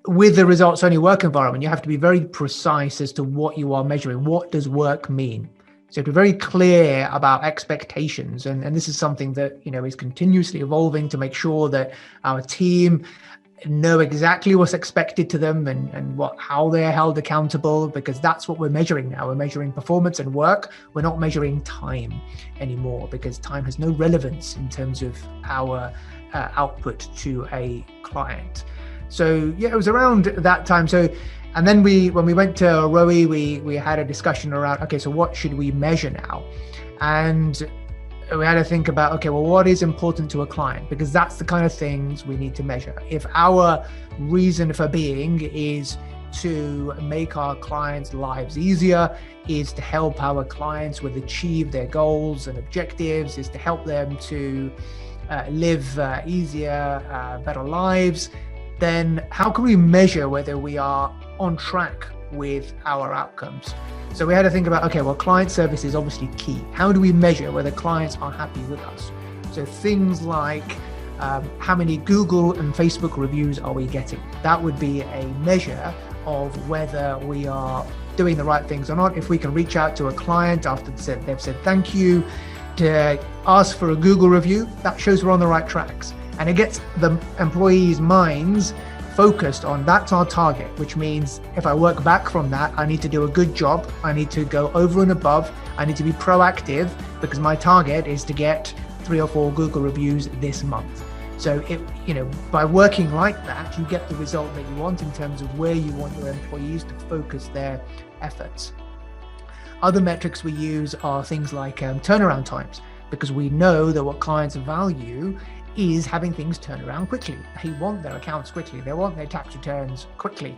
with the results only work environment, you have to be very precise as to what you are measuring. What does work mean? So to be very clear about expectations. And this is something that, is continuously evolving to make sure that our team know exactly what's expected to them and how they are held accountable, because that's what we're measuring now. We're measuring performance and work. We're not measuring time anymore, because time has no relevance in terms of our output to a client. So yeah, it was around that time. So, and then when we went to ROWE, we had a discussion around, okay, so what should we measure now? And we had to think about, okay, well, what is important to a client? Because that's the kind of things we need to measure. If our reason for being is to make our clients' lives easier, is to help our clients with achieve their goals and objectives, is to help them to live easier, better lives, then how can we measure whether we are on track with our outcomes? So we had to think about, okay, well, client service is obviously key. How do we measure whether clients are happy with us? So things like how many Google and Facebook reviews are we getting? That would be a measure of whether we are doing the right things or not. If we can reach out to a client after they've said thank you to ask for a Google review, that shows we're on the right tracks. And it gets the employees' minds focused on that's our target, which means if I work back from that, I need to do a good job. I need to go over and above. I need to be proactive, because my target is to get 3 or 4 Google reviews this month. So by working like that, you get the result that you want in terms of where you want your employees to focus their efforts. Other metrics we use are things like turnaround times, because we know that what clients value is having things turn around quickly. They want their accounts quickly. They want their tax returns quickly.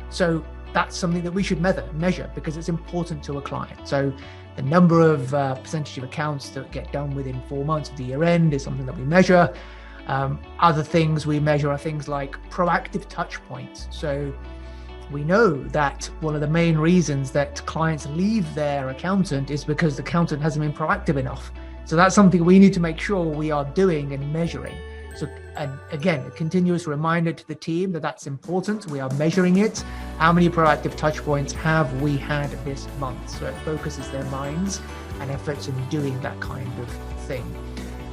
So that's something that we should measure, because it's important to a client. So the number of percentage of accounts that get done within 4 months of the year end is something that we measure. Other things we measure are things like proactive touch points. So we know that one of the main reasons that clients leave their accountant is because the accountant hasn't been proactive enough. So that's something we need to make sure we are doing and measuring. So again, a continuous reminder to the team that that's important. We are measuring it. How many proactive touch points have we had this month? So it focuses their minds and efforts in doing that kind of thing.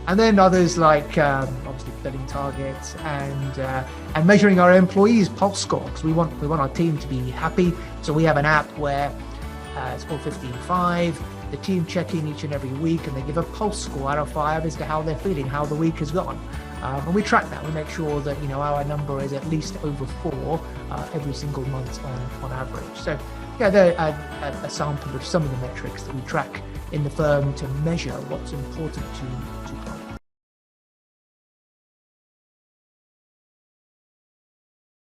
And then others like obviously billing targets and measuring our employees' pulse score, because we want our team to be happy. So we have an app where it's called 15-5. The team check in each and every week, and they give a pulse score out of 5 as to how they're feeling, how the week has gone. And we track that. We make sure that our number is at least over 4 every single month on average. So yeah, they're a sample of some of the metrics that we track in the firm to measure what's important to clients.